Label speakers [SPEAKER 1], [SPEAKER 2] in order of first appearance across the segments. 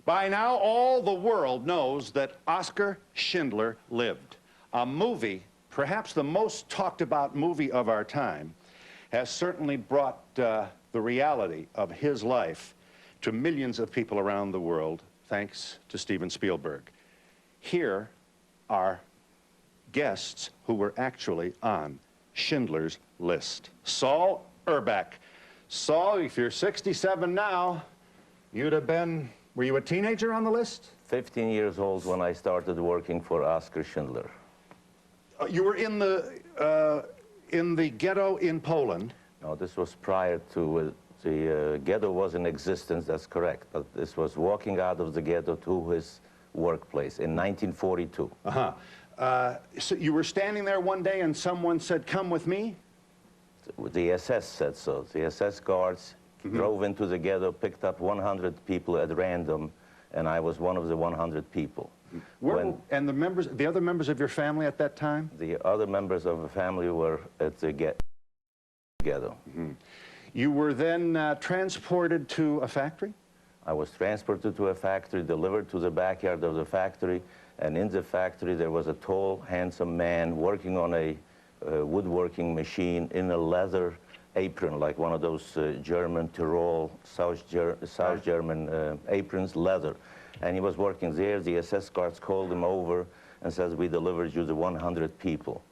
[SPEAKER 1] By now, all the world knows that Oskar Schindler lived. A movie, perhaps the most talked about movie of our time, has certainly brought the reality of his life to millions of people around the world, thanks to Steven Spielberg. Here are guests who were actually on Schindler's List. Saul Erbach. Saul, if you're 67 now, you'd have been, were you a teenager on the list?
[SPEAKER 2] 15 years old when I started working for Oskar Schindler.
[SPEAKER 1] You were in the ghetto in Poland.
[SPEAKER 2] No, this was prior to, the ghetto was in existence, that's correct, but this was walking out of the ghetto to his workplace in 1942.
[SPEAKER 1] So you were standing there one day and someone said, "Come with me"?
[SPEAKER 2] The SS said so. The SS guards drove into the ghetto, picked up 100 people at random, and I was one of the 100 people.
[SPEAKER 1] And the other members of your family at that time?
[SPEAKER 2] The other members of the family were at the ghetto.
[SPEAKER 1] You were then transported to a factory?
[SPEAKER 2] I was transported to a factory, delivered to the backyard of the factory, and in the factory there was a tall, handsome man working on a woodworking machine in a leather apron, like one of those German Tyrol, South German aprons, leather. And he was working there. The SS guards called him over and says, "We delivered you the 100 people."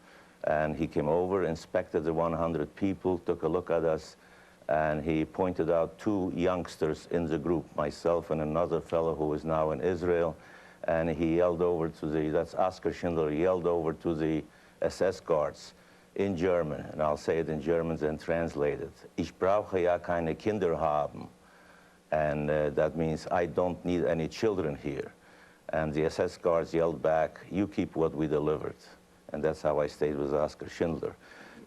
[SPEAKER 2] And he came over, inspected the 100 people, took a look at us, and he pointed out two youngsters in the group, myself and another fellow who is now in Israel. And he yelled over to the, that's Oskar Schindler, he yelled over to the SS guards in German, and I'll say it in German and translate it. "Ich brauche ja keine Kinder haben." And that means, "I don't need any children here." And the SS guards yelled back, "You keep what we delivered." And that's how I stayed with Oskar Schindler.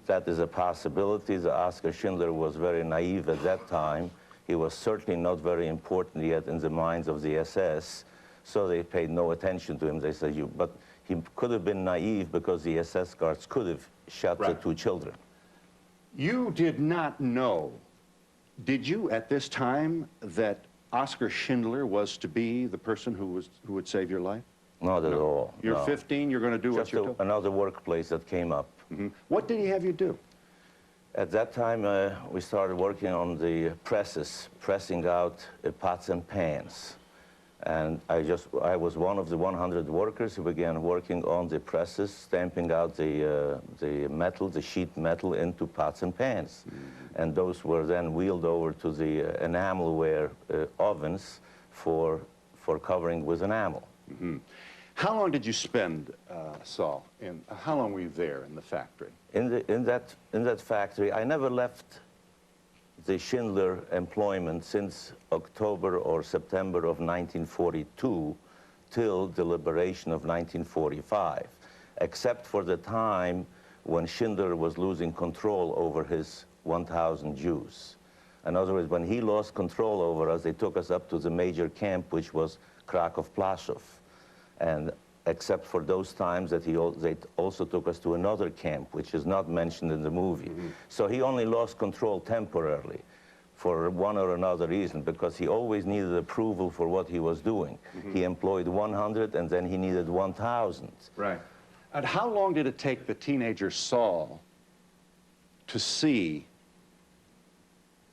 [SPEAKER 2] That is a possibility. The Oskar Schindler was very naive at that time. He was certainly not very important yet in the minds of the SS, so they paid no attention to him. They said, but he could have been naive because the SS guards could have shot the two children.
[SPEAKER 1] You did not know, did you, at this time, that Oskar Schindler was to be the person who would save your life?
[SPEAKER 2] Not at all.
[SPEAKER 1] You're 15, you're going to do what you're told?
[SPEAKER 2] Another workplace that came up.
[SPEAKER 1] What did he have you do?
[SPEAKER 2] At that time, we started working on the presses, pressing out pots and pans. And I was one of the 100 workers who began working on the presses, stamping out the metal, the sheet metal, into pots and pans. And those were then wheeled over to the enamelware ovens for covering with enamel.
[SPEAKER 1] How long did you spend, Saul? How long were you there in the factory?
[SPEAKER 2] In that factory, I never left the Schindler employment since October or September of 1942 till the liberation of 1945, except for the time when Schindler was losing control over his 1,000 Jews. In other words, when he lost control over us, they took us up to the major camp, which was Krakow-Plaszow. And except for those times that they also took us to another camp, which is not mentioned in the movie. So he only lost control temporarily for one or another reason, because he always needed approval for what he was doing. He employed 100, and then he needed 1,000.
[SPEAKER 1] Right. And how long did it take the teenager Saul to see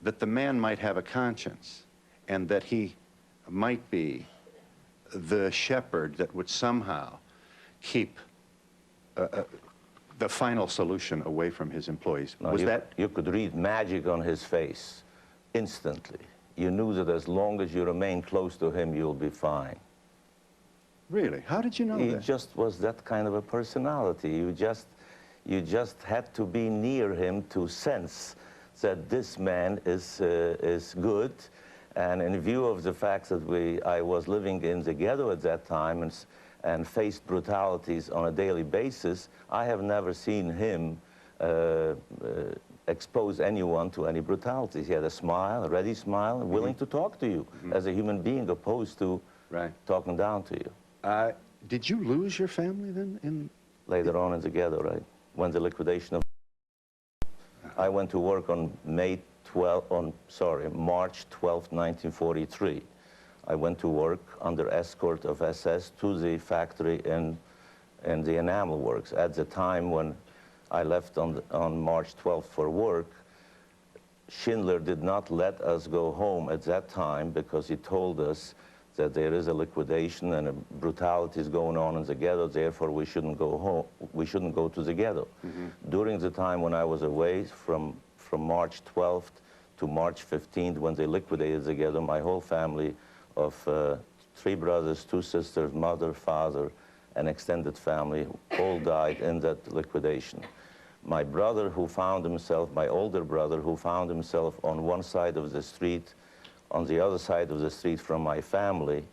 [SPEAKER 1] that the man might have a conscience and that he might be the shepherd that would somehow keep the final solution away from his employees?
[SPEAKER 2] No, you could read magic on his face instantly. You knew that as long as you remain close to him, you'll be fine.
[SPEAKER 1] Really? How did you know that?
[SPEAKER 2] He just was that kind of a personality. You just had to be near him to sense that this man is good. And in view of the fact that I was living in the ghetto at that time and faced brutalities on a daily basis, I have never seen him expose anyone to any brutalities. He had a smile, a ready smile, willing to talk to you as a human being, opposed to talking down to you.
[SPEAKER 1] Did you lose your family then?
[SPEAKER 2] Later on in the ghetto, right? When the liquidation of... I went to work on March 12, 1943. I went to work under escort of SS to the factory in the enamel works. At the time when I left on March 12th for work, Schindler did not let us go home at that time because he told us that there is a liquidation and a brutality is going on in the ghetto, therefore we shouldn't go home, we shouldn't go to the ghetto. During the time when I was away from March 12th to March 15th, when they liquidated the ghetto, my whole family of 3 brothers, 2 sisters, mother, father, and extended family all died in that liquidation. My brother who found himself, my older brother who found himself on one side of the street, on the other side of the street from my family,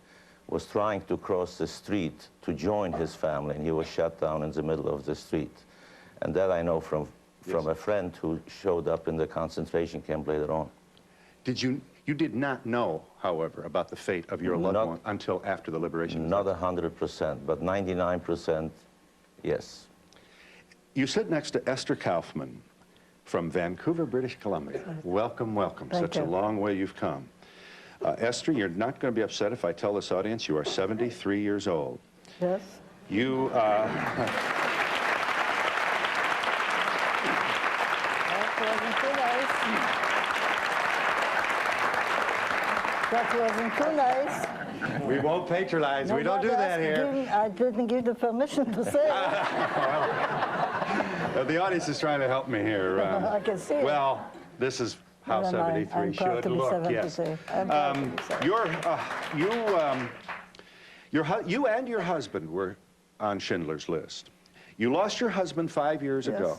[SPEAKER 2] was trying to cross the street to join his family, and he was shot down in the middle of the street. And that I know from a friend who showed up in the concentration camp later on.
[SPEAKER 1] You did not know, however, about the fate of your loved one until after the liberation?
[SPEAKER 2] Not 100%, but 99%, yes.
[SPEAKER 1] You sit next to Esther Kaufman from Vancouver, British Columbia. Welcome, welcome. Such a long way you've come. Esther, you're not going to be upset if I tell this audience you are 73 years old.
[SPEAKER 3] Yes.
[SPEAKER 1] You,
[SPEAKER 3] That wasn't too nice.
[SPEAKER 1] we won't patronize. We don't do that here.
[SPEAKER 3] I didn't give the permission to say it.
[SPEAKER 1] The audience is trying to help me here.
[SPEAKER 3] I can see it.
[SPEAKER 1] Well, this is how
[SPEAKER 3] Never mind.
[SPEAKER 1] 73
[SPEAKER 3] I'm proud
[SPEAKER 1] should
[SPEAKER 3] to be
[SPEAKER 1] look.
[SPEAKER 3] 73.
[SPEAKER 1] Yes.
[SPEAKER 3] I'm proud to be 73.
[SPEAKER 1] You and your husband were on Schindler's List. You lost your husband 5 years ago.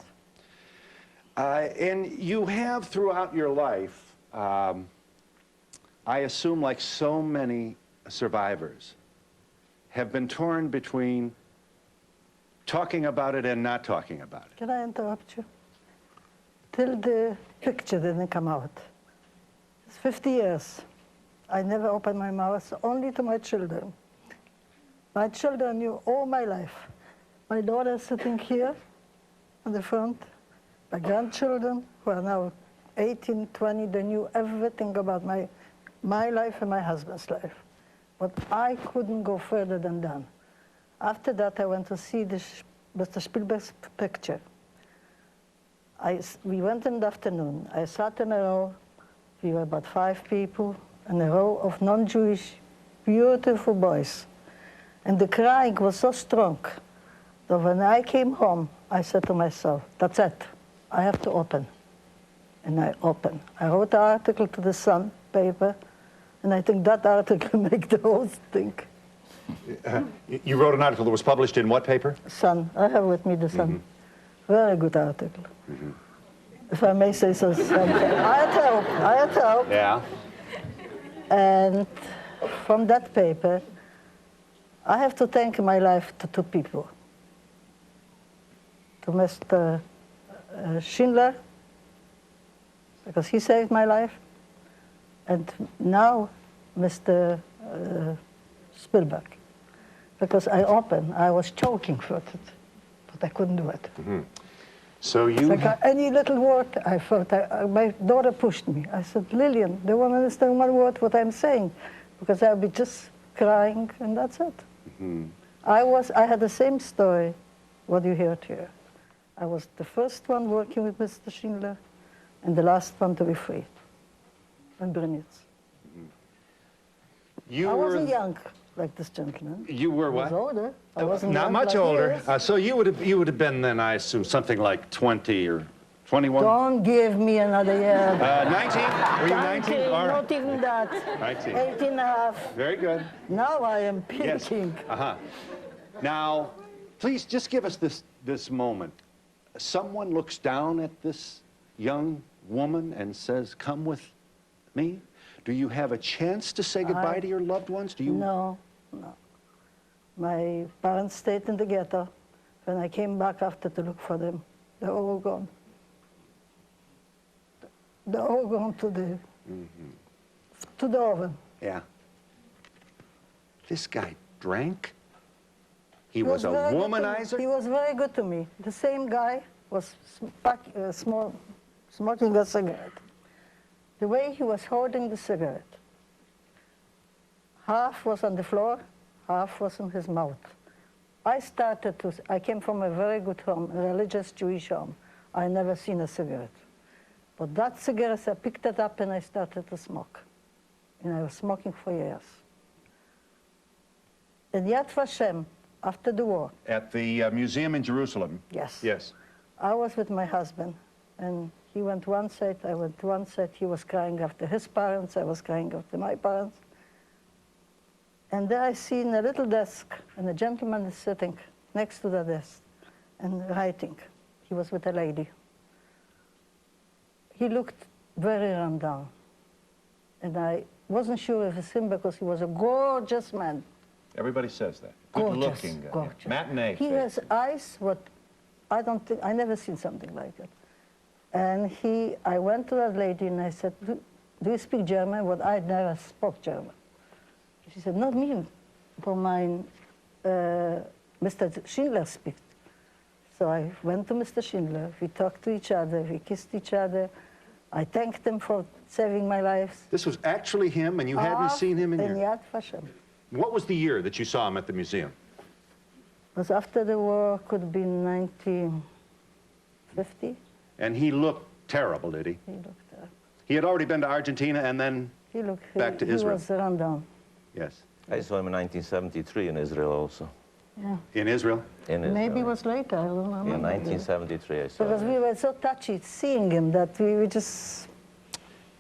[SPEAKER 1] And you have throughout your life, I assume like so many survivors, have been torn between talking about it and not talking about it.
[SPEAKER 3] Can I interrupt you? Till the picture didn't come out. It's 50 years. I never opened my mouth, only to my children. My children knew all my life. My daughter is sitting here on the front. My grandchildren, who are now 18, 20, they knew everything about my life and my husband's life. But I couldn't go further than that. After that, I went to see Mr. Spielberg's picture. We went in the afternoon. I sat in a row. We were about 5 people in a row of non-Jewish, beautiful boys. And the crying was so strong that when I came home, I said to myself, that's it. I have to open. And I opened. I wrote an article to the Sun paper, and I think that article made the whole thing.
[SPEAKER 1] You wrote an article that was published in what paper?
[SPEAKER 3] Sun. I have with me the Sun. Very good article. If I may say so. I had help.
[SPEAKER 1] Yeah.
[SPEAKER 3] And from that paper, I have to thank in my life to 2 people. To Mr. Schindler, because he saved my life, and now Mr. Spielberg, because I opened. I was choking for it, but I couldn't do it.
[SPEAKER 1] So you...
[SPEAKER 3] Any little word, I felt, my daughter pushed me. I said, Lillian, they won't understand one word what I'm saying, because I'll be just crying, and that's it. I had the same story, what you heard here. I was the first one working with Mr. Schindler, and the last one to be free, in Brnitz. I wasn't young, like this gentleman.
[SPEAKER 1] You were what?
[SPEAKER 3] I was older. I wasn't
[SPEAKER 1] Not
[SPEAKER 3] young
[SPEAKER 1] much
[SPEAKER 3] like
[SPEAKER 1] older.
[SPEAKER 3] he is.
[SPEAKER 1] So you would have been then, I assume, something like 20 or 21?
[SPEAKER 3] Don't give me another year.
[SPEAKER 1] 19? Were you 19? All right.
[SPEAKER 3] Not even that.
[SPEAKER 1] 19.
[SPEAKER 3] 18 and a half.
[SPEAKER 1] Very good.
[SPEAKER 3] Now I am
[SPEAKER 1] Yes.
[SPEAKER 3] peaking.
[SPEAKER 1] Now, please just give us this moment. Someone looks down at this young woman and says, come with me? Do you have a chance to say goodbye to your loved ones? Do you?
[SPEAKER 3] No, no. My parents stayed in the ghetto. When I came back after to look for them, they're all gone. They're all gone to the oven.
[SPEAKER 1] Yeah. This guy drank? He was a womanizer?
[SPEAKER 3] He was very good to me. The same guy was smoking a cigarette. The way he was holding the cigarette, Half was on the floor, half was in his mouth. I came from a very good home, a religious Jewish home. I never seen a cigarette. But that cigarette, I picked it up and I started to smoke. And I was smoking for years. And Yad Vashem, after the war.
[SPEAKER 1] At the museum in Jerusalem.
[SPEAKER 3] Yes.
[SPEAKER 1] Yes.
[SPEAKER 3] I was with my husband, and he went one side, I went one side. He was crying after his parents, I was crying after my parents. And there I see in a little desk, and a gentleman is sitting next to the desk and writing. He was with a lady. He looked very run down. And I wasn't sure if it's him because he was a gorgeous man.
[SPEAKER 1] Everybody says that.
[SPEAKER 3] Gorgeous,
[SPEAKER 1] Good-looking guy.
[SPEAKER 3] gorgeous.
[SPEAKER 1] Matinee
[SPEAKER 3] He
[SPEAKER 1] face.
[SPEAKER 3] has eyes, what I never seen something like it. And I went to that lady and I said, do you speak German? Well, I never spoke German. She said, not me, but mine, Mr. Schindler speaks. So I went to Mr. Schindler, we talked to each other, we kissed each other. I thanked him for saving my life.
[SPEAKER 1] This was actually him, and you hadn't seen him in years.
[SPEAKER 3] Yad Vashem.
[SPEAKER 1] What was the year that you saw him at the museum?
[SPEAKER 3] It was after the war, could be 1950.
[SPEAKER 1] And he looked terrible, did he?
[SPEAKER 3] He looked,
[SPEAKER 1] He had already been to Argentina and then back to Israel.
[SPEAKER 3] He was run down.
[SPEAKER 1] Yes.
[SPEAKER 2] I saw him in 1973 in Israel also.
[SPEAKER 3] Yeah.
[SPEAKER 1] In Israel?
[SPEAKER 2] In Israel.
[SPEAKER 3] Maybe it was later, I don't remember.
[SPEAKER 2] In 1973 I saw
[SPEAKER 3] Because
[SPEAKER 2] him.
[SPEAKER 3] we were so touchy seeing him that we just...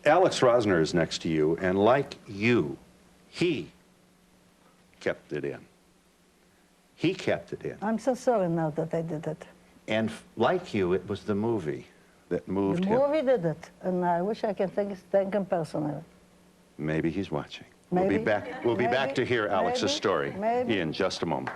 [SPEAKER 1] Alex Rosner is next to you, and like you, he kept it in. He kept it in.
[SPEAKER 3] I'm so sorry now that I did it.
[SPEAKER 1] And like you, it was the movie that moved
[SPEAKER 3] The
[SPEAKER 1] him.
[SPEAKER 3] movie did it, and I wish I can thank him personally.
[SPEAKER 1] Maybe he's watching.
[SPEAKER 3] Maybe.
[SPEAKER 1] We'll be back. We'll be back
[SPEAKER 3] Maybe.
[SPEAKER 1] to hear Alex's
[SPEAKER 3] Maybe.
[SPEAKER 1] story
[SPEAKER 3] Maybe.
[SPEAKER 1] in just a moment.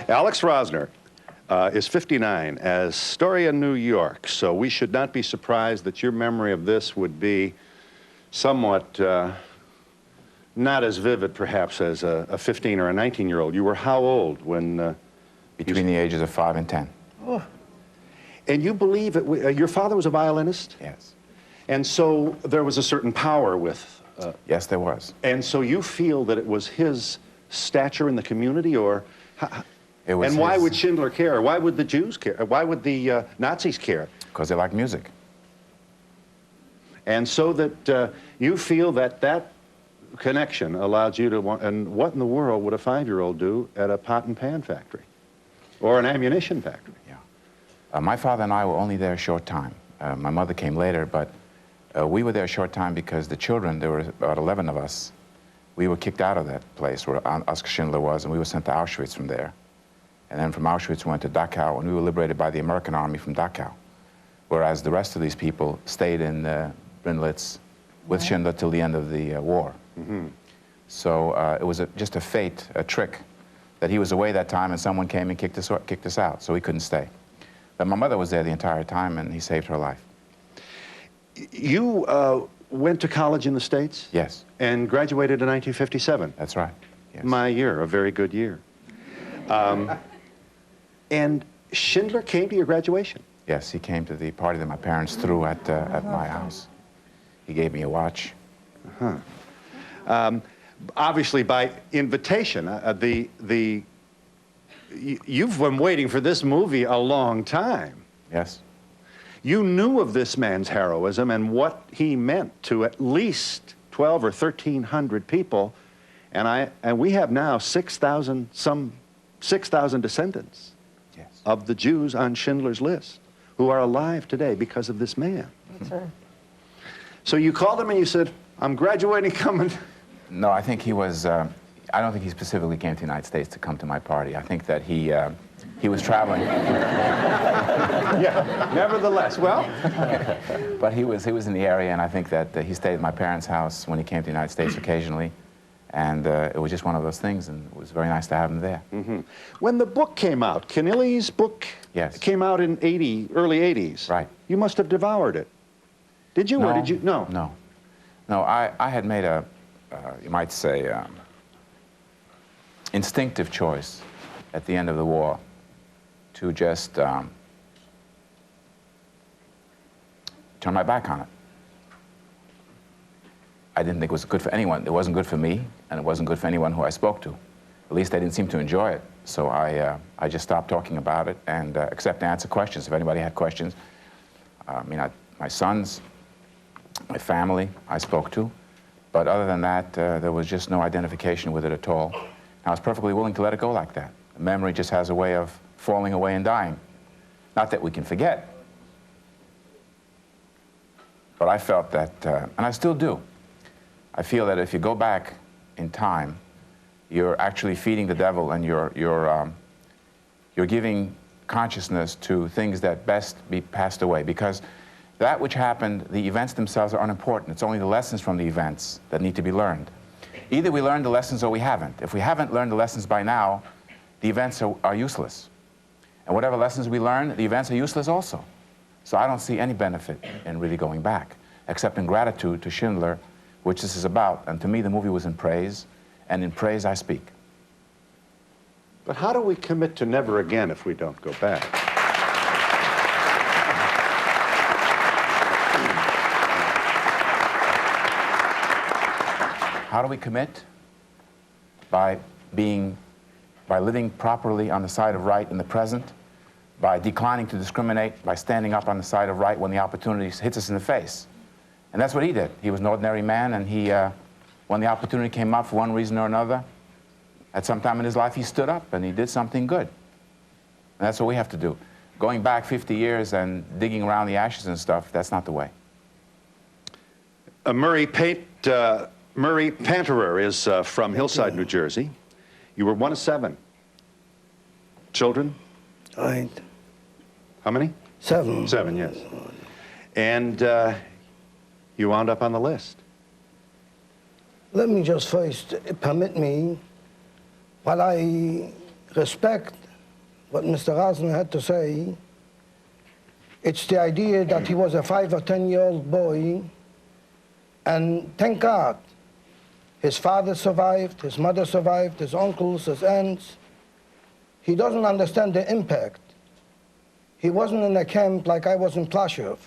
[SPEAKER 1] Alex Rosner is 59 as Story in New York, so we should not be surprised that your memory of this would be somewhat not as vivid, perhaps, as a 15 or a 19-year-old. You were how old when...
[SPEAKER 4] Between the ages of 5 and 10.
[SPEAKER 1] Oh. And you believe it, your father was a violinist?
[SPEAKER 4] Yes.
[SPEAKER 1] And so there was a certain power with...
[SPEAKER 4] Yes, there was.
[SPEAKER 1] And so you feel that it was his stature in the community, or...
[SPEAKER 4] It was
[SPEAKER 1] and why
[SPEAKER 4] his-
[SPEAKER 1] would Schindler care? Why would the Jews care? Why would the Nazis care?
[SPEAKER 4] Because they like music.
[SPEAKER 1] And so that you feel that that connection allowed you to want... And what in the world would a 5-year-old do at a pot and pan factory? Or an ammunition factory?
[SPEAKER 4] Yeah. My father and I were only there a short time. My mother came later, but we were there a short time because the children, there were about 11 of us, we were kicked out of that place where Oskar Schindler was, and we were sent to Auschwitz from there. And then from Auschwitz, we went to Dachau, and we were liberated by the American army from Dachau. Whereas the rest of these people stayed in Brindlitz with Schindler till the end of the war.
[SPEAKER 1] Mm-hmm.
[SPEAKER 4] So it was just a fate, a trick, that he was away that time and someone came and kicked us out, so we couldn't stay. But my mother was there the entire time, and he saved her life.
[SPEAKER 1] You went to college in the States?
[SPEAKER 4] Yes.
[SPEAKER 1] And graduated in 1957?
[SPEAKER 4] That's right. Yes.
[SPEAKER 1] My year, a very good year. And Schindler came to your graduation?
[SPEAKER 4] Yes, he came to the party that my parents threw at my house. He gave me a watch.
[SPEAKER 1] Obviously, by invitation. You've been waiting for this movie a long time.
[SPEAKER 4] Yes.
[SPEAKER 1] You knew of this man's heroism and what he meant to at least 12 or 1,300 people, and we have now 6,000 descendants of the Jews on Schindler's List who are alive today because of this man.
[SPEAKER 3] That's right.
[SPEAKER 1] So you called him and you said, "I'm graduating, coming."
[SPEAKER 4] No, I think he was, I don't think he specifically came to the United States to come to my party. I think that he was traveling.
[SPEAKER 1] Yeah, nevertheless, well.
[SPEAKER 4] But he was in the area, and I think that he stayed at my parents' house when he came to the United States occasionally. And it was just one of those things, and it was very nice to have him there.
[SPEAKER 1] Mm-hmm. When the book came out, Keneally's book came out in early 80s.
[SPEAKER 4] Right.
[SPEAKER 1] You must have devoured it. Did you, or did you? No.
[SPEAKER 4] No. No, I had made a, you might say, instinctive choice at the end of the war to just turn my back on it. I didn't think it was good for anyone. It wasn't good for me, and it wasn't good for anyone who I spoke to. At least I didn't seem to enjoy it. So I just stopped talking about it and except to answer questions. If anybody had questions, my sons, my family, I spoke to. But other than that, there was just no identification with it at all. I was perfectly willing to let it go like that. Memory just has a way of falling away and dying. Not that we can forget. But I felt that, and I still do, I feel that if you go back in time, you're actually feeding the devil, and you're giving consciousness to things that best be passed away, because that which happened, the events themselves are unimportant. It's only the lessons from the events that need to be learned. Either we learned the lessons or we haven't. If we haven't learned the lessons by now, the events are useless. And whatever lessons we learn, the events are useless also. So I don't see any benefit in really going back, except in gratitude to Schindler, which this is about. And to me, the movie was in praise, and in praise I speak.
[SPEAKER 1] But how do we commit to never again if we don't go back?
[SPEAKER 4] How do we commit? By living properly on the side of right in the present, by declining to discriminate, by standing up on the side of right when the opportunity hits us in the face. And that's what he did. He was an ordinary man, and he, when the opportunity came up for one reason or another, at some time in his life, he stood up and he did something good. And that's what we have to do. Going back 50 years and digging around the ashes and stuff, that's not the way.
[SPEAKER 1] Murray Panterer is from Hillside, New Jersey. You were one of 7 children?
[SPEAKER 5] Right.
[SPEAKER 1] How many?
[SPEAKER 5] 7.
[SPEAKER 1] 7, yes. And you wound up on the list.
[SPEAKER 5] Let me just first permit me, while I respect what Mr. Rosner had to say, it's the idea that he was a 5 or 10-year-old boy, and thank God, his father survived, his mother survived, his uncles, his aunts. He doesn't understand the impact. He wasn't in a camp like I was in Plaszow.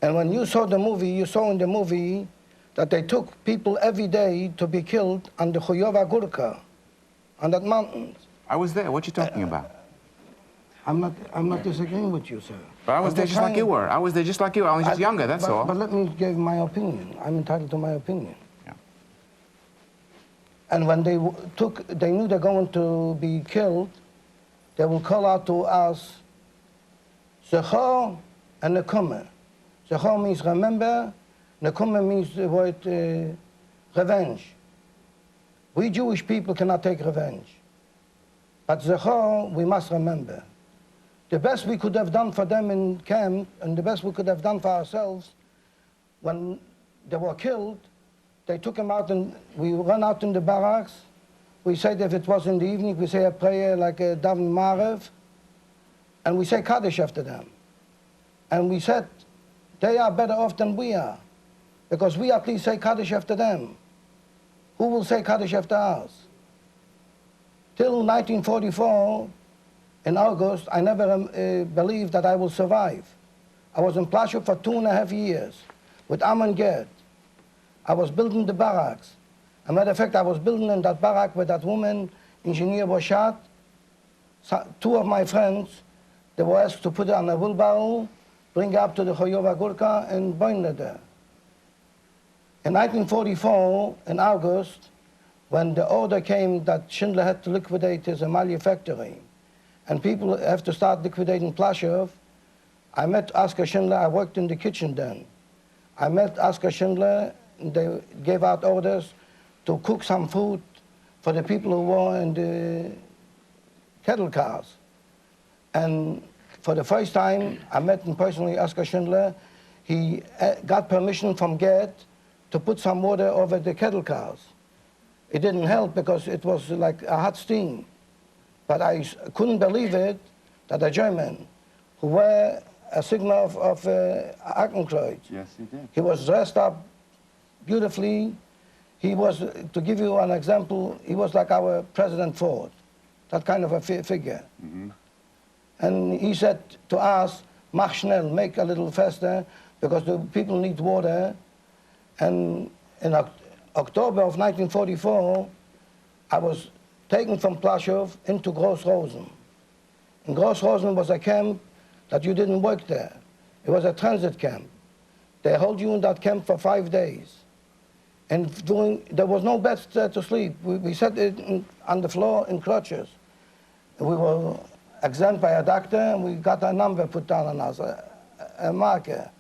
[SPEAKER 5] And when you saw the movie, you saw in the movie that they took people every day to be killed on the Khoyova Gurka, on that mountain.
[SPEAKER 4] I was there. What are you talking about?
[SPEAKER 5] I'm not disagreeing with you, sir.
[SPEAKER 4] But I was there just like you were. I was there just like you. I was just younger, that's all.
[SPEAKER 5] But let me give my opinion. I'm entitled to my opinion.
[SPEAKER 4] Yeah.
[SPEAKER 5] And when they knew they're going to be killed, they will call out to us, Zechor and Nekume. Zechor means remember, Nekume means the word revenge. We Jewish people cannot take revenge. But Zechor, we must remember. The best we could have done for them in camp, and the best we could have done for ourselves, when they were killed, they took them out, and we run out in the barracks. We said if it was in the evening, we say a prayer like a Daven Marev, and we say Kaddish after them. And we said, they are better off than we are, because we at least say Kaddish after them. Who will say Kaddish after us? Till 1944, in August, I never believed that I will survive. I was in Plaszow for 2.5 years with Amon Gerd. I was building the barracks. As a matter of fact, I was building in that barrack with that woman, Engineer Boshat. 2 of my friends, they were asked to put it on a wheelbarrow, bring it up to the Khoyova Gurka, and burn it there. In 1944, in August, when the order came that Schindler had to liquidate his Amalia factory, and people have to start liquidating Plaszow, I met Oskar Schindler. I worked in the kitchen then. I met Oskar Schindler, and they gave out orders to cook some food for the people who were in the cattle cars. And for the first time, I met him personally, Oskar Schindler. He got permission from Gerd to put some water over the cattle cars. It didn't help because it was like a hot steam. But I couldn't believe it that a German who wore a sigma of Hakenkreuz.
[SPEAKER 1] Yes, he did.
[SPEAKER 5] He was dressed up beautifully. He was, to give you an example, he was like our President Ford, that kind of a figure. And he said to us, mach schnell, make a little faster, because the people need water. And in October of 1944, I was taken from Plaszow into Groß-Rosen. And Groß-Rosen was a camp that you didn't work there. It was a transit camp. They hold you in that camp for 5 days. And there was no bed there to sleep. We sat on the floor in crutches. We were examined by a doctor, and we got a number put down on us, a marker.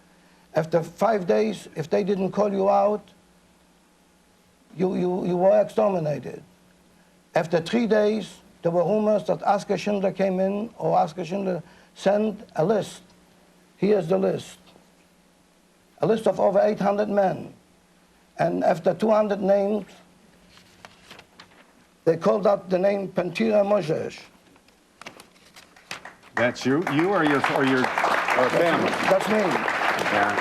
[SPEAKER 5] After 5 days, if they didn't call you out, you were exterminated. After 3 days, there were rumors that Oskar Schindler came in, or Oskar Schindler sent a list. Here's the list. A list of over 800 men. And after 200 names, they called out the name Pentira Moses.
[SPEAKER 1] That's you or your family?
[SPEAKER 5] That's me.
[SPEAKER 1] Yeah.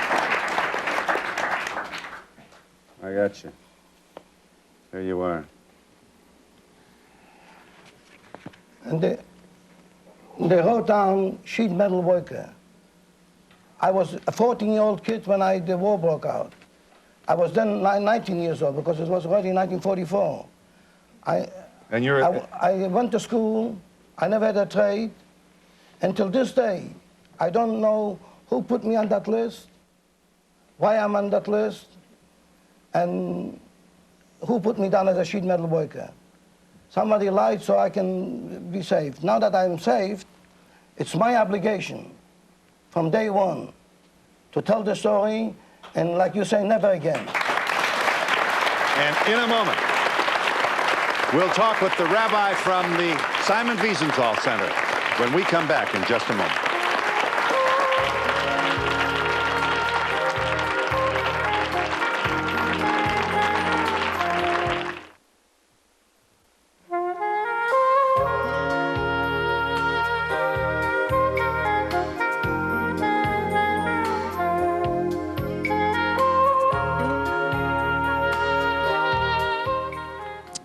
[SPEAKER 1] I got you. There you are.
[SPEAKER 5] And they wrote down sheet metal worker. I was a 14-year-old kid when the war broke out. I was then 19 years old because it was already 1944.
[SPEAKER 1] And you're...
[SPEAKER 5] I went to school. I never had a trade. Until this day, I don't know who put me on that list, why I'm on that list, and who put me down as a sheet metal worker. Somebody lied so I can be saved. Now that I'm saved, it's my obligation from day one to tell the story, and like you say, never again.
[SPEAKER 1] And in a moment, we'll talk with the rabbi from the Simon Wiesenthal Center when we come back in just a moment.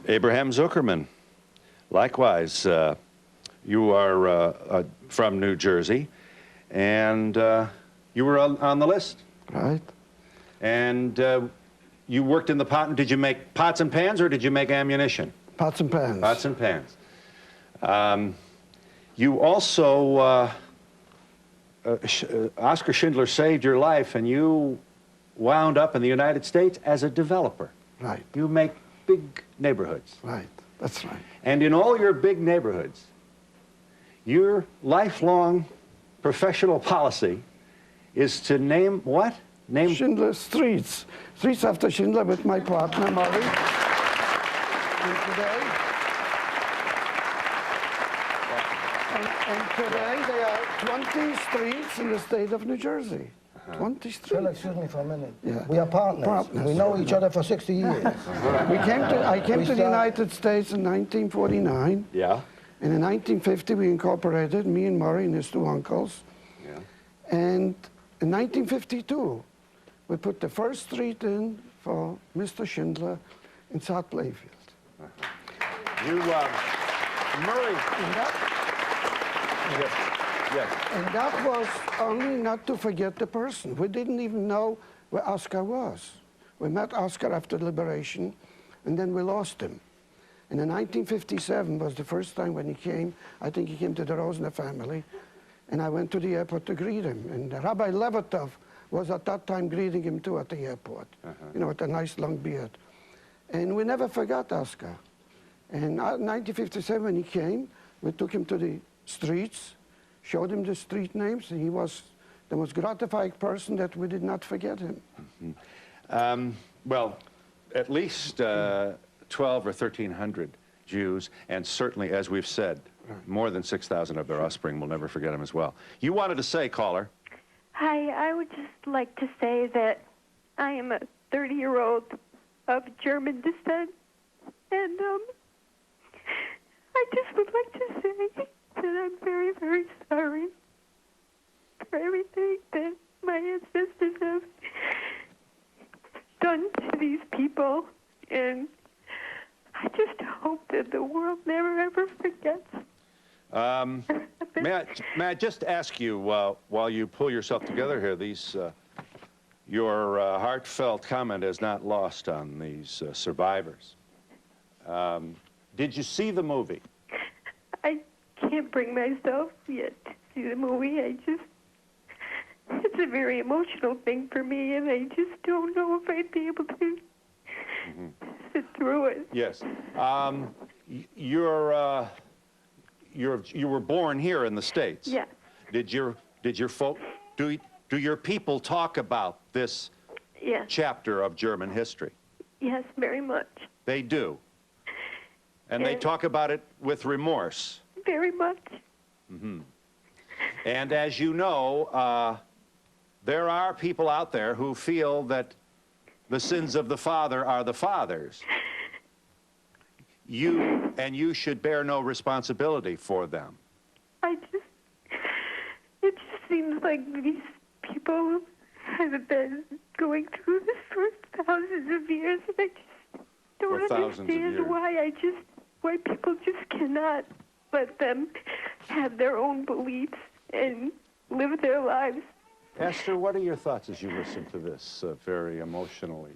[SPEAKER 1] Abraham Zuckerman, likewise, you are from New Jersey, and you were on the list.
[SPEAKER 6] Right.
[SPEAKER 1] And you worked in the pot. Did you make pots and pans, or did you make ammunition?
[SPEAKER 6] Pots and pans.
[SPEAKER 1] Pots and pans. You also, Oskar Schindler saved your life, and you wound up in the United States as a developer.
[SPEAKER 6] Right.
[SPEAKER 1] You make big neighborhoods.
[SPEAKER 6] Right. That's right.
[SPEAKER 1] And in all your big neighborhoods, your lifelong professional policy is to name what? Name
[SPEAKER 6] Schindler Streets. Streets after Schindler with my partner, Murray. And today there are 20 streets in the state of New Jersey. 20 streets.
[SPEAKER 5] Well, excuse me for a minute.
[SPEAKER 6] Yeah.
[SPEAKER 5] We are partners.
[SPEAKER 6] Partners.
[SPEAKER 5] We know each other for 60 years.
[SPEAKER 6] I came to the United States in 1949.
[SPEAKER 1] Yeah.
[SPEAKER 6] And in 1950 we incorporated, me and Murray and his two uncles.
[SPEAKER 1] Yeah.
[SPEAKER 6] And in 1952 we put the first street in for Mr. Schindler in South Playfield.
[SPEAKER 1] You, Murray. Yes. Yes.
[SPEAKER 6] And that was only not to forget the person. We didn't even know where Oskar was. We met Oskar after liberation, and then we lost him. And in 1957 was the first time when he came. I think he came to the Rosner family, and I went to the airport to greet him. And Rabbi Levertov was at that time greeting him too at the airport, you know, with a nice long beard. And we never forgot Oskar. And in 1957 when he came, we took him to the streets, showed him the street names, and he was the most gratified person that we did not forget him.
[SPEAKER 1] Well, at least 12 or 1,300 Jews, and certainly, as we've said, more than 6,000 of their offspring will never forget him as well. You wanted to say, caller?
[SPEAKER 7] Hi, I would just like to say that I am a 30-year-old of German descent, and I just would like to say that I'm very, very sorry for everything that my ancestors have done to these people, and I just hope that the world never, ever forgets.
[SPEAKER 1] May I just ask you, while you pull yourself together here, your heartfelt comment is not lost on these survivors. Did you see the movie?
[SPEAKER 7] I can't bring myself yet to see the movie. It's a very emotional thing for me, and I just don't know if I'd be able to sit through it.
[SPEAKER 1] Yes. You were born here in the States.
[SPEAKER 7] Yes.
[SPEAKER 1] Do your people talk about this
[SPEAKER 7] Yes.
[SPEAKER 1] chapter of German history?
[SPEAKER 7] Yes, very much.
[SPEAKER 1] They do. And they talk about it with remorse.
[SPEAKER 7] Very much.
[SPEAKER 1] And as you know, there are people out there who feel that the sins of the father are the father's. You should bear no responsibility for them.
[SPEAKER 7] It just seems like these people have been going through this for thousands of years, and I just don't understand why people just cannot let them have their own beliefs and live their lives.
[SPEAKER 1] Esther, what are your thoughts as you listen to this very emotionally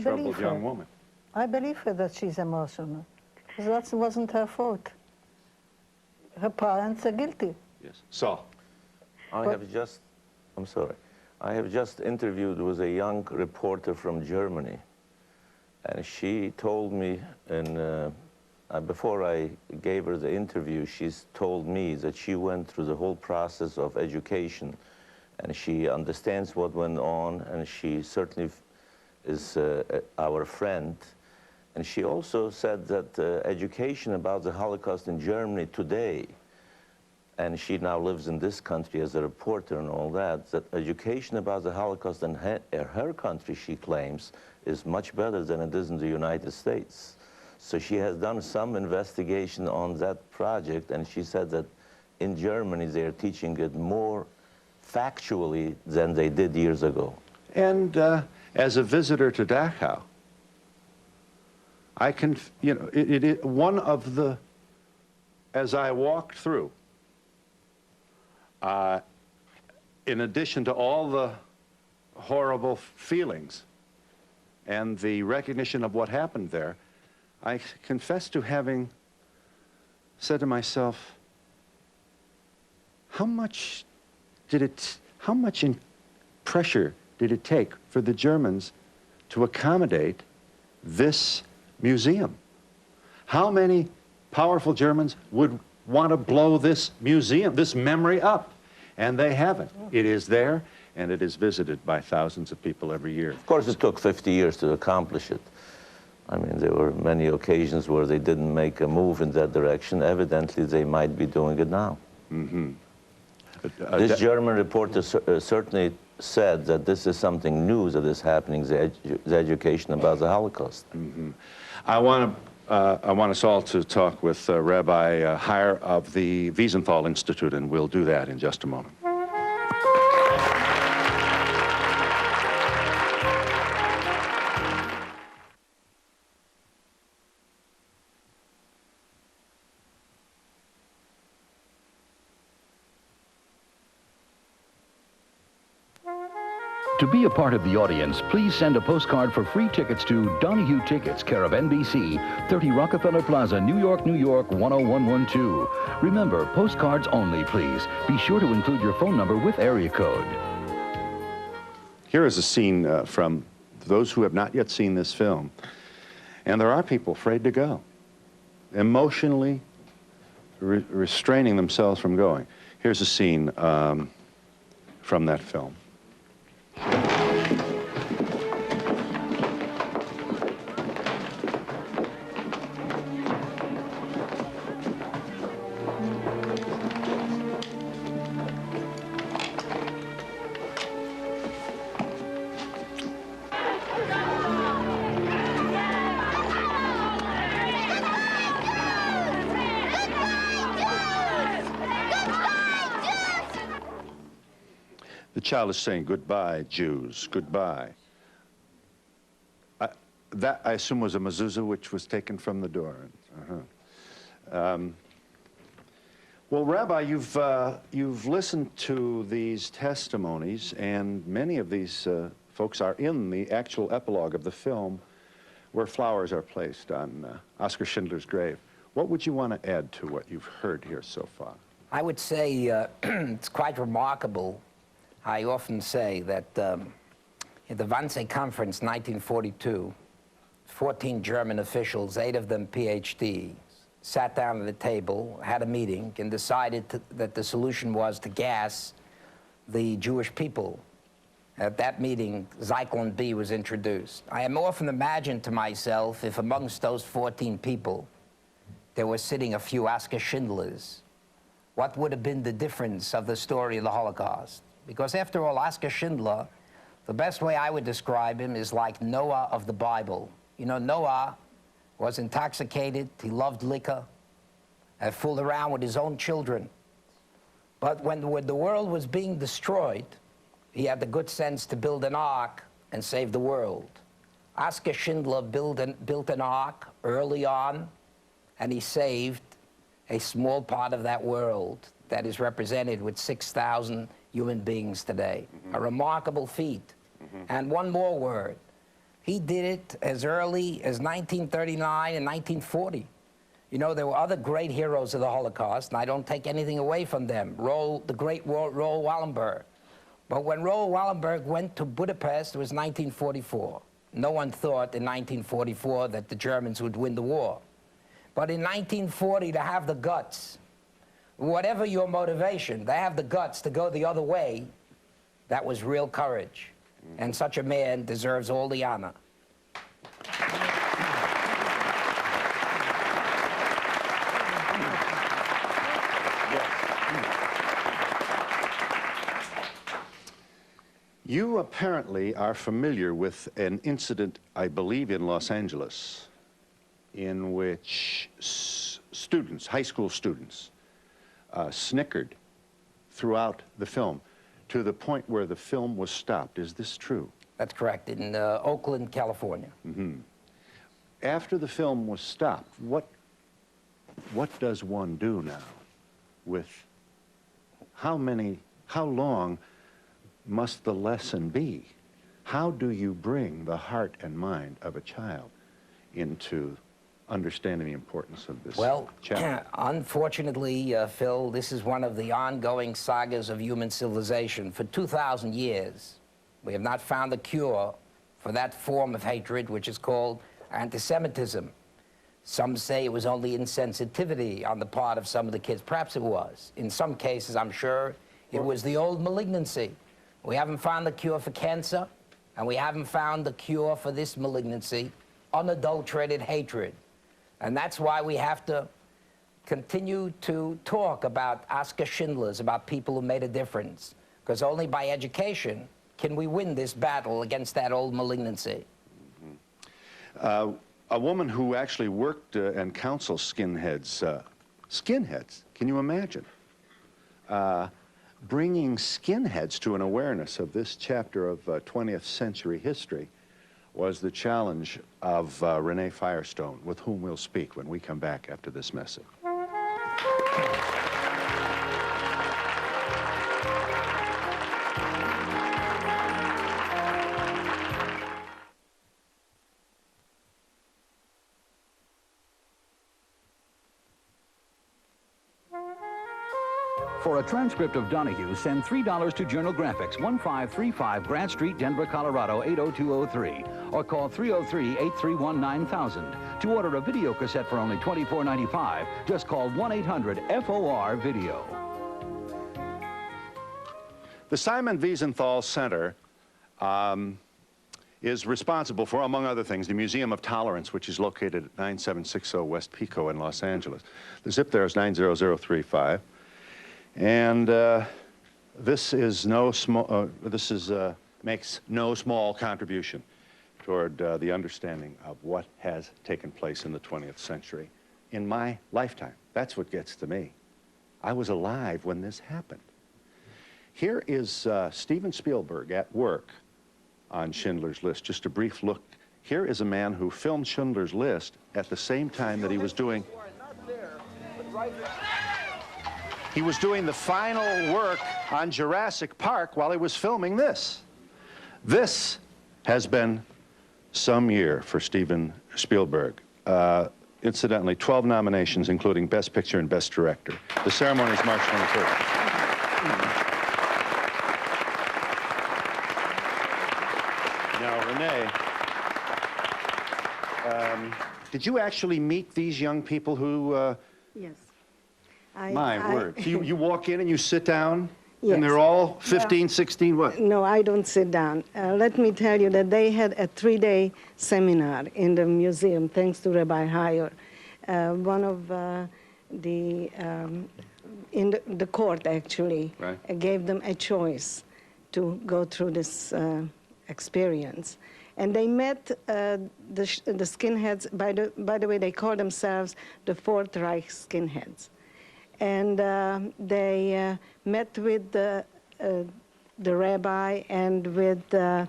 [SPEAKER 1] troubled young woman?
[SPEAKER 3] I believe her that she's emotional, because that wasn't her fault. Her parents are guilty.
[SPEAKER 1] Yes. So,
[SPEAKER 2] I have just interviewed with a young reporter from Germany, and she told me, before I gave her the interview, she's told me that she went through the whole process of education, and she understands what went on, and she certainly is our friend. And she also said that education about the Holocaust in Germany today, and she now lives in this country as a reporter and all that education about the Holocaust in her country, she claims, is much better than it is in the United States. So she has done some investigation on that project, and she said that in Germany they're teaching it more factually than they did years ago.
[SPEAKER 1] and as a visitor to Dachau, I can, one of the, as I walked through, in addition to all the horrible feelings and the recognition of what happened there, I confess to having said to myself, how much pressure did it take for the Germans to accommodate this museum? How many powerful Germans would want to blow this museum, this memory up? And they haven't. It is there, and it is visited by thousands of people every year.
[SPEAKER 2] Of course, it took 50 years to accomplish it. I mean, there were many occasions where they didn't make a move in that direction. Evidently, they might be doing it now.
[SPEAKER 1] Mm-hmm.
[SPEAKER 2] This German reporter certainly said that this is something new that is happening, the education about the Holocaust.
[SPEAKER 1] Mm-hmm. I want us all to talk with Rabbi Heyer of the Wiesenthal Institute, and we'll do that in just a moment.
[SPEAKER 8] To be a part of the audience, please send a postcard for free tickets to Donahue Tickets, care of NBC, 30 Rockefeller Plaza, New York, New York, 10112. Remember, postcards only, please. Be sure to include your phone number with area code.
[SPEAKER 1] Here is a scene from those who have not yet seen this film. And there are people afraid to go, emotionally restraining themselves from going. Here's a scene from that film. The child is saying, "Goodbye, Jews, goodbye." That, I assume, was a mezuzah which was taken from the door. Well, Rabbi, you've listened to these testimonies, and many of these folks are in the actual epilogue of the film where flowers are placed on Oskar Schindler's grave. What would you want to add to what you've heard here so far?
[SPEAKER 9] I would say it's quite remarkable. I often say that at the Wannsee Conference 1942, 14 German officials, 8 of them PhDs, sat down at a table, had a meeting, and decided that the solution was to gas the Jewish people. At that meeting, Zyklon B was introduced. I have often imagined to myself if amongst those 14 people there were sitting a few Oskar Schindlers, what would have been the difference of the story of the Holocaust? Because after all, Oskar Schindler, the best way I would describe him is like Noah of the Bible. You know, Noah was intoxicated, he loved liquor, and fooled around with his own children. But when the world was being destroyed, he had the good sense to build an ark and save the world. Oskar Schindler built an ark early on, and he saved a small part of that world that is represented with 6,000 human beings today. A remarkable feat. And one more word. He did it as early as 1939 and 1940. You know, there were other great heroes of the Holocaust, and I don't take anything away from them. The great Roel Wallenberg. But when Roel Wallenberg went to Budapest, it was 1944. No one thought in 1944 that the Germans would win the war. But in 1940, to have the guts, whatever your motivation, to have the guts to go the other way, that was real courage. And such a man deserves all the honor.
[SPEAKER 1] You apparently are familiar with an incident, I believe, in Los Angeles, in which students, high school students, snickered throughout the film to the point where the film was stopped. Is this true?
[SPEAKER 9] That's correct, in Oakland, California.
[SPEAKER 1] After the film was stopped, what does one do now with how long must the lesson be? How do you bring the heart and mind of a child into understanding the importance of this chapter?
[SPEAKER 9] Unfortunately, Phil, this is one of the ongoing sagas of human civilization. For 2,000 years, we have not found a cure for that form of hatred, which is called anti-Semitism. Some say it was only insensitivity on the part of some of the kids. Perhaps it was. In some cases, I'm sure it was the old malignancy. We haven't found the cure for cancer, and we haven't found the cure for this malignancy, unadulterated hatred. And that's why we have to continue to talk about Oskar Schindlers, about people who made a difference. Because only by education can we win this battle against that old malignancy.
[SPEAKER 1] A woman who actually worked and counseled skinheads, can you imagine? Bringing skinheads to an awareness of this chapter of 20th century history was the challenge of Renee Firestone, with whom we'll speak when we come back after this message.
[SPEAKER 8] For a transcript of Donahue, send $3 to Journal Graphics, 1535 Grant Street, Denver, Colorado, 80203, or call 303-831-9000. To order a video cassette for only $24.95, just call 1-800-FOR-VIDEO.
[SPEAKER 1] The Simon Wiesenthal Center is responsible for, among other things, the Museum of Tolerance, which is located at 9760 West Pico in Los Angeles. The zip there is 90035. And this is makes no small contribution toward the understanding of what has taken place in the 20th century in my lifetime. That's what gets to me. I was alive when this happened. Here is Steven Spielberg at work on Schindler's List. Just a brief look. Here is a man who filmed Schindler's List at the same time that he was doing the final work on Jurassic Park while he was filming this. This has been some year for Steven Spielberg. Incidentally, 12 nominations, including Best Picture and Best Director. The ceremony is March 23rd. Now, Renee, did you actually meet these young people who...
[SPEAKER 10] Yes.
[SPEAKER 1] My word. So you walk in and you sit down,
[SPEAKER 10] Yes.
[SPEAKER 1] and they're all 15, 16, what?
[SPEAKER 10] No, I don't sit down. Let me tell you that they had a 3-day seminar in the museum, thanks to Rabbi Heyer. One of in the court, actually,
[SPEAKER 1] Right.
[SPEAKER 10] gave them a choice to go through this experience. And they met the skinheads. By the way, they call themselves the Fourth Reich skinheads. And they met with the rabbi and with the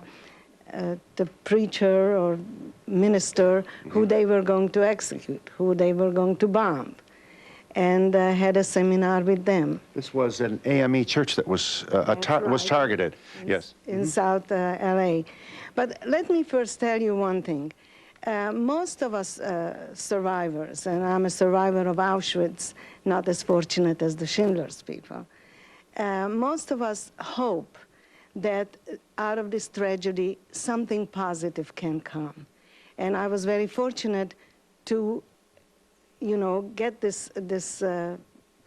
[SPEAKER 10] preacher or minister who they were going to execute, who they were going to bomb, and had a seminar with them.
[SPEAKER 1] This was an AME church that was, was targeted. Yes.
[SPEAKER 10] In South LA. But let me first tell you one thing. Most of us survivors, and I'm a survivor of Auschwitz, not as fortunate as the Schindler's people, most of us hope that out of this tragedy something positive can come. And I was very fortunate to, you know, get this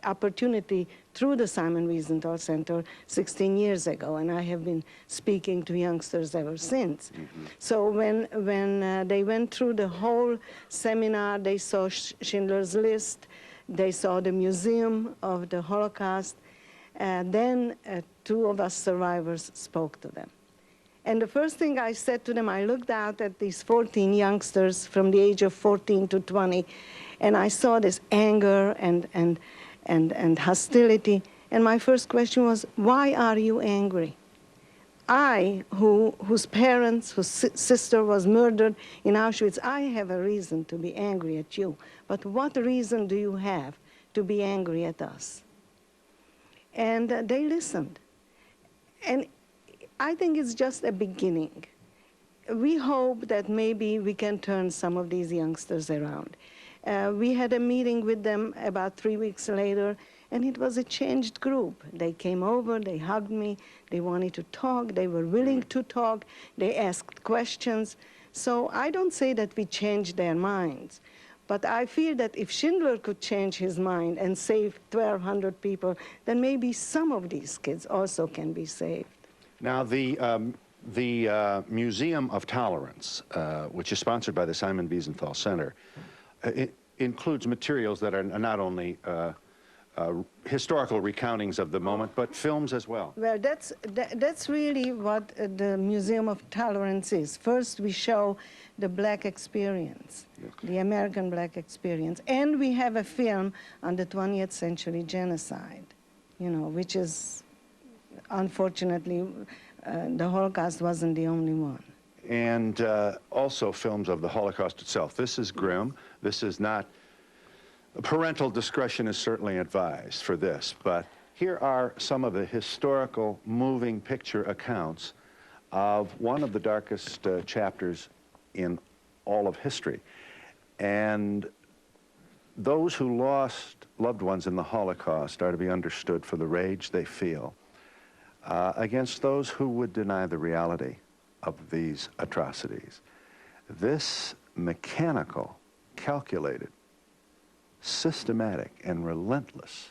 [SPEAKER 10] opportunity through the Simon Wiesenthal Center 16 years ago, and I have been speaking to youngsters ever since. So when they went through the whole seminar, they saw Schindler's List, they saw the Museum of the Holocaust, then 2 of us survivors spoke to them. And the first thing I said to them, I looked out at these 14 youngsters from the age of 14 to 20, and I saw this anger and hostility. And my first question was, why are you angry? I, whose parents, whose sister was murdered in Auschwitz, I have a reason to be angry at you. But what reason do you have to be angry at us? And they listened. And I think it's just a beginning. We hope that maybe we can turn some of these youngsters around. We had a meeting with them about 3 weeks later, and it was a changed group. They came over, they hugged me, they wanted to talk, they were willing to talk, they asked questions. So I don't say that we changed their minds, but I feel that if Schindler could change his mind and save 1,200 people, then maybe some of these kids also can be saved.
[SPEAKER 1] Now, the Museum of Tolerance, which is sponsored by the Simon Wiesenthal Center, it includes materials that are not only historical recountings of the moment, but films as well.
[SPEAKER 10] Well, that's really what the Museum of Tolerance is. First, we show the black experience, the American black experience, and we have a film on the 20th century genocide, you know, which is, unfortunately, the Holocaust wasn't the only one.
[SPEAKER 1] And also films of the Holocaust itself. This is grim. This is not, parental discretion is certainly advised for this, but here are some of the historical moving picture accounts of one of the darkest chapters in all of history. And those who lost loved ones in the Holocaust are to be understood for the rage they feel against those who would deny the reality of these atrocities. This mechanical, calculated, systematic, and relentless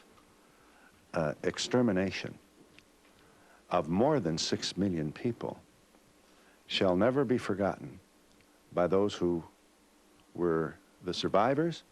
[SPEAKER 1] extermination of more than 6 million people shall never be forgotten by those who were the survivors,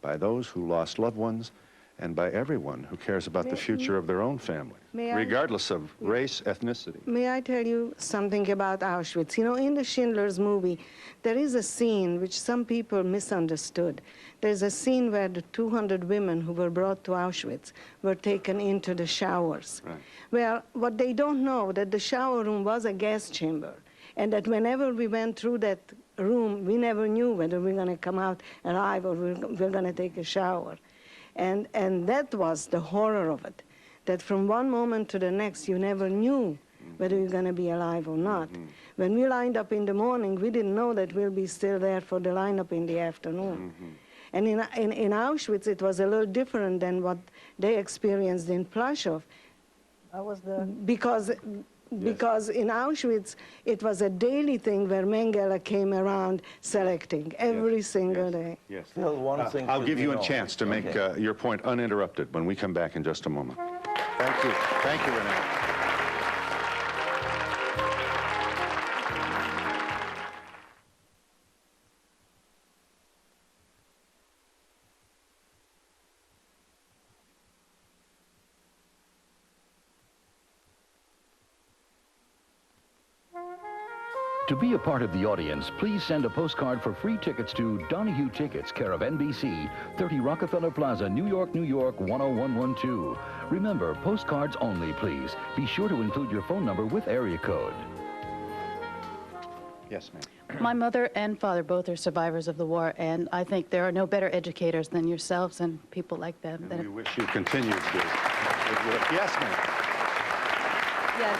[SPEAKER 1] by those who lost loved ones, and by everyone who cares about the future of their own family, regardless of race, ethnicity.
[SPEAKER 10] May I tell you something about Auschwitz? You know, in the Schindler's movie, there is a scene which some people misunderstood. There's a scene where the 200 women who were brought to Auschwitz were taken into the showers.
[SPEAKER 1] Right.
[SPEAKER 10] Well, what they don't know, that the shower room was a gas chamber, and that whenever we went through that room, we never knew whether we were going to come out alive or we're going to take a shower. And that was the horror of it, that from one moment to the next, you never knew whether you're going to be alive or not. When we lined up in the morning, we didn't know that we'll be still there for the lineup in the afternoon. And in Auschwitz, it was a little different than what they experienced in Plaszow.
[SPEAKER 3] I was there.
[SPEAKER 10] Because in Auschwitz, it was a daily thing where Mengele came around selecting every single day.
[SPEAKER 1] Yes.
[SPEAKER 2] Still, one thing
[SPEAKER 1] I'll
[SPEAKER 2] should
[SPEAKER 1] give
[SPEAKER 2] be
[SPEAKER 1] you a
[SPEAKER 2] known.
[SPEAKER 1] chance to make your point uninterrupted when we come back in just a moment. Thank you. Thank you, Renee.
[SPEAKER 8] To be a part of the audience, please send a postcard for free tickets to Donahue Tickets, care of NBC, 30 Rockefeller Plaza, New York, New York, 10112. Remember, postcards only, please. Be sure to include your phone number with area code.
[SPEAKER 1] Yes, ma'am.
[SPEAKER 11] My mother and father both are survivors of the war, and I think there are no better educators than yourselves and people like them.
[SPEAKER 1] And we wish you continued good work. Yes, ma'am.
[SPEAKER 12] Yes.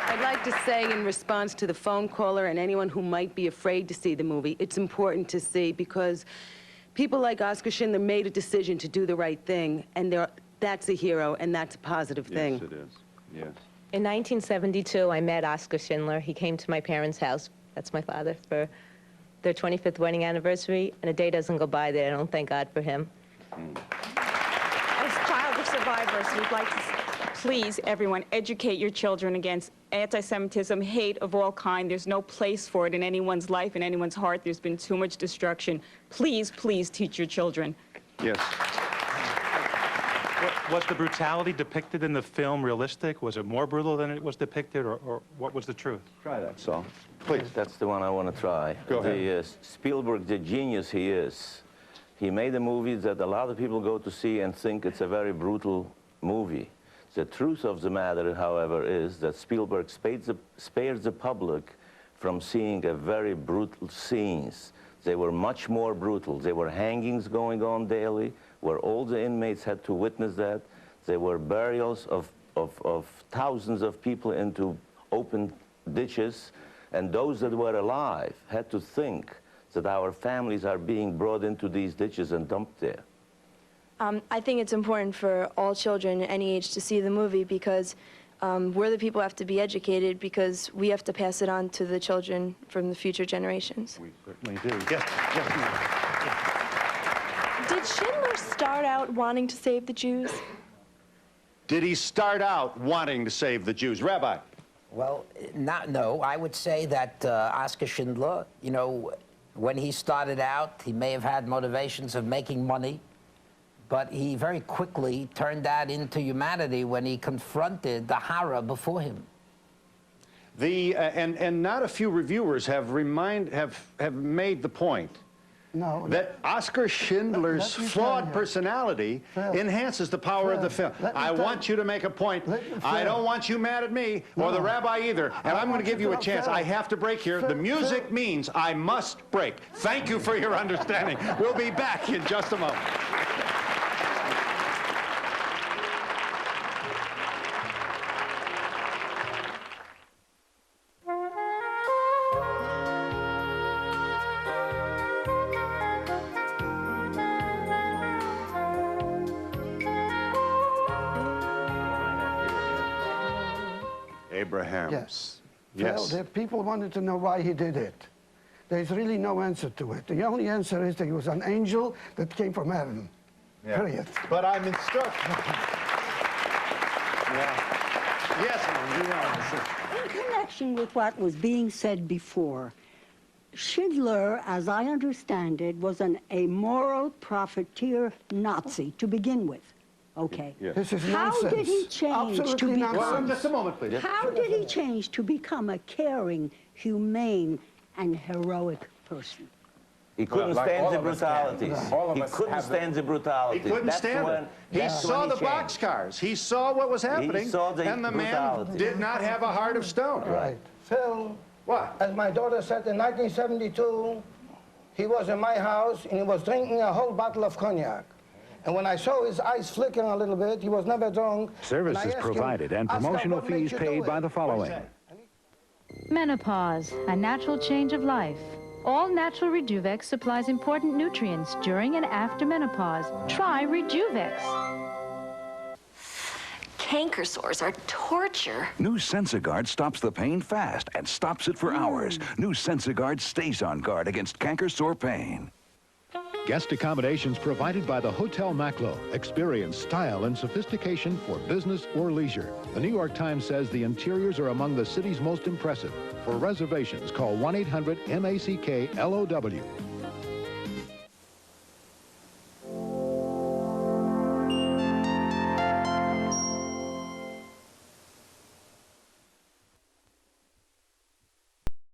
[SPEAKER 12] I'd like to say in response to the phone caller and anyone who might be afraid to see the movie, it's important to see because people like Oskar Schindler made a decision to do the right thing, and that's a hero, and that's a positive thing.
[SPEAKER 1] Yes, it is. Yes.
[SPEAKER 13] In 1972, I met Oskar Schindler. He came to my parents' house, that's my father, for their 25th wedding anniversary, and a day doesn't go by that I don't thank God for him.
[SPEAKER 14] As child of survivors, we'd like to please, everyone, educate your children against anti-Semitism, hate of all kind. There's no place for it in anyone's life, in anyone's heart. There's been too much destruction. Please, please teach your children.
[SPEAKER 1] Yes.
[SPEAKER 15] Was the brutality depicted in the film realistic? Was it more brutal than it was depicted, or what was the truth?
[SPEAKER 1] Try that, Saul. Please.
[SPEAKER 2] That's the one I want to try.
[SPEAKER 1] Go ahead.
[SPEAKER 2] Spielberg, the genius he is, he made a movie that a lot of people go to see and think it's a very brutal movie. The truth of the matter, however, is that Spielberg spared the public from seeing a very brutal scenes. They were much more brutal. There were hangings going on daily, where all the inmates had to witness that. There were burials of thousands of people into open ditches, and those that were alive had to think that our families are being brought into these ditches and dumped there.
[SPEAKER 16] I think it's important for all children at any age to see the movie because we're the people who have to be educated because we have to pass it on to the children from the future generations.
[SPEAKER 1] We certainly do. Yes, yes, ma'am.
[SPEAKER 17] Did Schindler start out wanting to save the Jews?
[SPEAKER 1] Did he start out wanting to save the Jews? Rabbi?
[SPEAKER 9] Well, no. I would say that Oskar Schindler, you know, when he started out, he may have had motivations of making money, but he very quickly turned that into humanity when he confronted the horror before him.
[SPEAKER 1] And not a few reviewers have made the point that Oskar Schindler's flawed personality enhances the power of the film. I want you to make a point. I don't want you mad at me or the rabbi either. And I'm going to give you a chance. I have to break here. The music means I must break. Thank you for your understanding. We'll be back in just a moment. Abraham.
[SPEAKER 6] Yes.
[SPEAKER 1] Yes.
[SPEAKER 6] Well, the people wanted to know why he did it. There's really no answer to it. The only answer is that he was an angel that came from heaven.
[SPEAKER 1] Yeah.
[SPEAKER 6] Period.
[SPEAKER 1] But I'm instructed. Yeah. Yes, ma'am.
[SPEAKER 18] In connection with what was being said before, Schindler, as I understand it, was an amoral profiteer Nazi to begin with. Okay.
[SPEAKER 1] Yes.
[SPEAKER 6] This is
[SPEAKER 18] How
[SPEAKER 6] nonsense.
[SPEAKER 18] did he change to
[SPEAKER 6] Absolutely
[SPEAKER 18] become?
[SPEAKER 6] nonsense.
[SPEAKER 1] Just a moment, please.
[SPEAKER 18] How did he change to become a caring, humane, and heroic person?
[SPEAKER 2] He couldn't
[SPEAKER 4] like
[SPEAKER 2] stand
[SPEAKER 4] all
[SPEAKER 2] the
[SPEAKER 4] of us can.
[SPEAKER 2] brutalities.
[SPEAKER 4] All of
[SPEAKER 2] He
[SPEAKER 4] us
[SPEAKER 2] couldn't
[SPEAKER 4] have
[SPEAKER 2] stand the
[SPEAKER 1] He
[SPEAKER 2] brutalities.
[SPEAKER 1] couldn't
[SPEAKER 2] That's
[SPEAKER 1] stand
[SPEAKER 2] when,
[SPEAKER 1] it. He
[SPEAKER 2] that's
[SPEAKER 1] saw
[SPEAKER 2] when
[SPEAKER 1] the
[SPEAKER 2] changed.
[SPEAKER 1] boxcars. He saw what was happening,
[SPEAKER 2] saw the
[SPEAKER 1] and the man
[SPEAKER 2] brutality.
[SPEAKER 1] did not have a heart of stone.
[SPEAKER 5] Right. Phil,
[SPEAKER 1] What?
[SPEAKER 5] as my daughter said in 1972, he was in my house and he was drinking a whole bottle of cognac. And when I saw his eyes flickering a little bit, he was never drunk.
[SPEAKER 19] Services provided and promotional fees paid by the following.
[SPEAKER 20] Menopause, a natural change of life. All natural Rejuvex supplies important nutrients during and after menopause. Try Rejuvex.
[SPEAKER 17] Canker sores are torture.
[SPEAKER 19] New Sensiguard stops the pain fast and stops it for hours. New Sensiguard stays on guard against canker sore pain. Guest accommodations provided by the Hotel Maclo. Experience style and sophistication for business or leisure. The New York Times says the interiors are among the city's most impressive. For reservations, call 1-800-MACK-LOW.